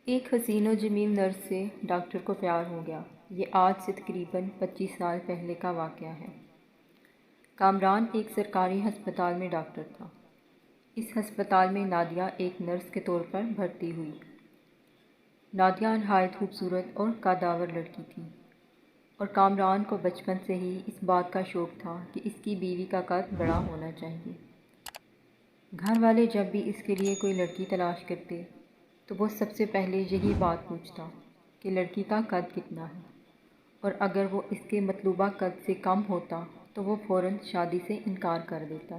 ایک حسین و جمیل نرس سے ڈاکٹر کو پیار ہو گیا۔ یہ آج سے تقریباً 25 سال پہلے کا واقعہ ہے۔ کامران ایک سرکاری ہسپتال میں ڈاکٹر تھا۔ اس ہسپتال میں نادیہ ایک نرس کے طور پر بھرتی ہوئی۔ نادیہ نہایت خوبصورت اور قدآور لڑکی تھی اور کامران کو بچپن سے ہی اس بات کا شوق تھا کہ اس کی بیوی کا قد بڑا ہونا چاہیے۔ گھر والے جب بھی اس کے لیے کوئی لڑکی تلاش کرتے تو وہ سب سے پہلے یہی بات پوچھتا کہ لڑکی کا قد کتنا ہے، اور اگر وہ اس کے مطلوبہ قد سے کم ہوتا تو وہ فوراً شادی سے انکار کر دیتا۔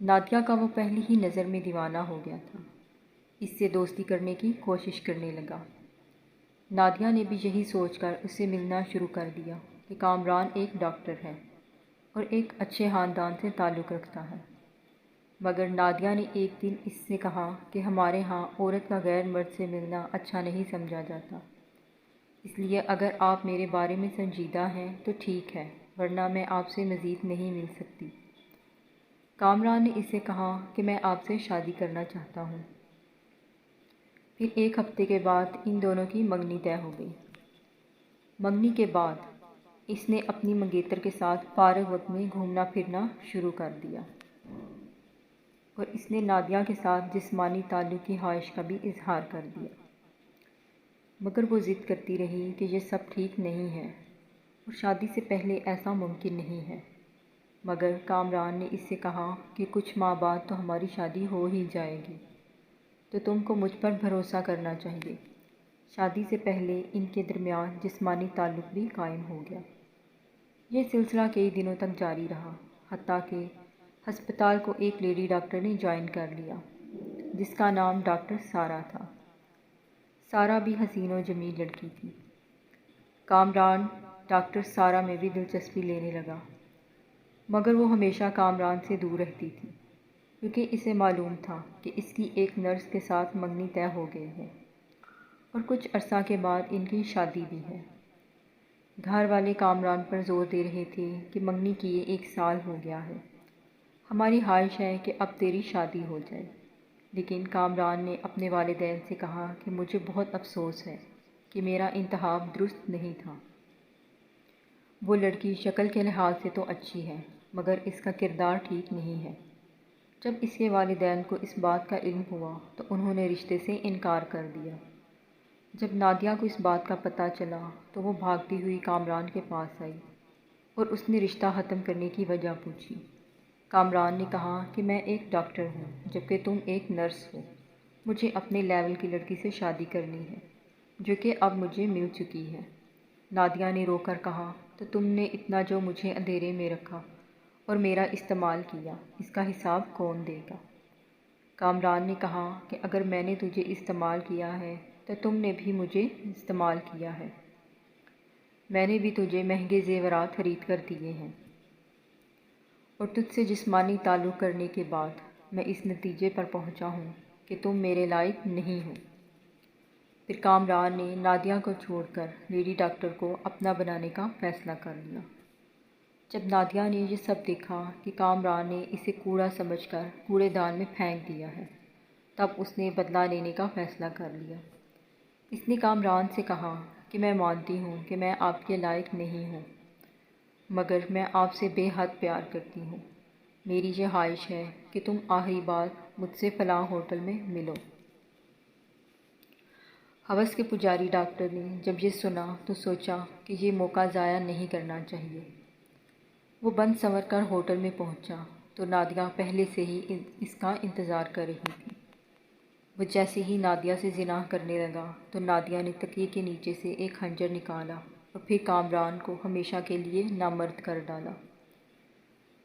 نادیہ کا وہ پہلی ہی نظر میں دیوانہ ہو گیا تھا۔ اس سے دوستی کرنے کی کوشش کرنے لگا۔ نادیہ نے بھی یہی سوچ کر اس سے ملنا شروع کر دیا کہ کامران ایک ڈاکٹر ہے اور ایک اچھے خاندان سے تعلق رکھتا ہے۔ مگر نادیہ نے ایک دن اس سے کہا کہ ہمارے ہاں عورت کا غیر مرد سے ملنا اچھا نہیں سمجھا جاتا، اس لیے اگر آپ میرے بارے میں سنجیدہ ہیں تو ٹھیک ہے، ورنہ میں آپ سے مزید نہیں مل سکتی۔ کامران نے اسے کہا کہ میں آپ سے شادی کرنا چاہتا ہوں۔ پھر ایک ہفتے کے بعد ان دونوں کی منگنی طے ہو گئی۔ منگنی کے بعد اس نے اپنی منگیتر کے ساتھ فارغ وقت میں گھومنا پھرنا شروع کر دیا اور اس نے نادیہ کے ساتھ جسمانی تعلق کی خواہش کا بھی اظہار کر دیا، مگر وہ ضد کرتی رہی کہ یہ سب ٹھیک نہیں ہے اور شادی سے پہلے ایسا ممکن نہیں ہے۔ مگر کامران نے اس سے کہا کہ کچھ ماہ بعد تو ہماری شادی ہو ہی جائے گی، تو تم کو مجھ پر بھروسہ کرنا چاہیے۔ شادی سے پہلے ان کے درمیان جسمانی تعلق بھی قائم ہو گیا۔ یہ سلسلہ کئی دنوں تک جاری رہا، حتیٰ کہ ہسپتال کو ایک لیڈی ڈاکٹر نے جوائن کر لیا جس کا نام ڈاکٹر سارہ تھا۔ سارہ بھی حسین و جمیل لڑکی تھی۔ کامران ڈاکٹر سارہ میں بھی دلچسپی لینے لگا، مگر وہ ہمیشہ کامران سے دور رہتی تھی کیونکہ اسے معلوم تھا کہ اس کی ایک نرس کے ساتھ منگنی طے ہو گئی ہے اور کچھ عرصہ کے بعد ان کی شادی بھی ہے۔ گھر والے کامران پر زور دے رہے تھے کہ منگنی کیے 1 سال ہو گیا ہے، ہماری خواہش ہے کہ اب تیری شادی ہو جائے۔ لیکن کامران نے اپنے والدین سے کہا کہ مجھے بہت افسوس ہے کہ میرا انتخاب درست نہیں تھا۔ وہ لڑکی شکل کے لحاظ سے تو اچھی ہے، مگر اس کا کردار ٹھیک نہیں ہے۔ جب اس کے والدین کو اس بات کا علم ہوا تو انہوں نے رشتے سے انکار کر دیا۔ جب نادیہ کو اس بات کا پتہ چلا تو وہ بھاگتی ہوئی کامران کے پاس آئی اور اس نے رشتہ ختم کرنے کی وجہ پوچھی۔ کامران نے کہا کہ میں ایک ڈاکٹر ہوں جبکہ تم ایک نرس ہو، مجھے اپنے لیول کی لڑکی سے شادی کرنی ہے جو کہ اب مجھے مل چکی ہے۔ نادیہ نے رو کر کہا تو تم نے اتنا جو مجھے اندھیرے میں رکھا اور میرا استعمال کیا، اس کا حساب کون دے گا؟ کامران نے کہا کہ اگر میں نے تجھے استعمال کیا ہے تو تم نے بھی مجھے استعمال کیا ہے، میں نے بھی تجھے مہنگے زیورات خرید کر دیے ہیں، اور تجھ سے جسمانی تعلق کرنے کے بعد میں اس نتیجے پر پہنچا ہوں کہ تم میرے لائق نہیں ہو۔ پھر کامران نے نادیہ کو چھوڑ کر لیڈی ڈاکٹر کو اپنا بنانے کا فیصلہ کر لیا۔ جب نادیہ نے یہ سب دیکھا کہ کامران نے اسے کوڑا سمجھ کر کوڑے دان میں پھینک دیا ہے، تب اس نے بدلہ لینے کا فیصلہ کر لیا۔ اس نے کامران سے کہا کہ میں مانتی ہوں کہ میں آپ کے لائق نہیں ہوں، مگر میں آپ سے بے حد پیار کرتی ہوں۔ میری یہ خواہش ہے کہ تم آخری بار مجھ سے فلاں ہوٹل میں ملو۔ ہوس کے پجاری ڈاکٹر نے جب یہ سنا تو سوچا کہ یہ موقع ضائع نہیں کرنا چاہیے۔ وہ بن سنور کر ہوٹل میں پہنچا تو نادیہ پہلے سے ہی اس کا انتظار کر رہی تھی۔ وہ جیسے ہی نادیہ سے زنا کرنے لگا تو نادیہ نے تکیے کے نیچے سے ایک خنجر نکالا اور پھر کامران کو ہمیشہ کے لیے نامرد کر ڈالا۔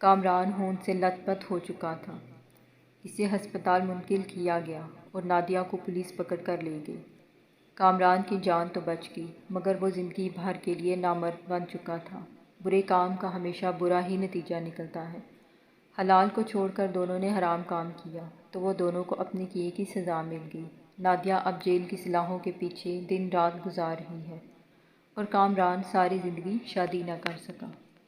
کامران خون سے لت پت ہو چکا تھا۔ اسے ہسپتال منتقل کیا گیا اور نادیہ کو پولیس پکڑ کر لے گئی۔ کامران کی جان تو بچ گئی، مگر وہ زندگی بھر کے لیے نامرد بن چکا تھا۔ برے کام کا ہمیشہ برا ہی نتیجہ نکلتا ہے۔ حلال کو چھوڑ کر دونوں نے حرام کام کیا تو وہ دونوں کو اپنے کیے کی سزا مل گئی۔ نادیہ اب جیل کی سلاخوں کے پیچھے دن رات گزار رہی ہے اور کامران ساری زندگی شادی نہ کر سکا۔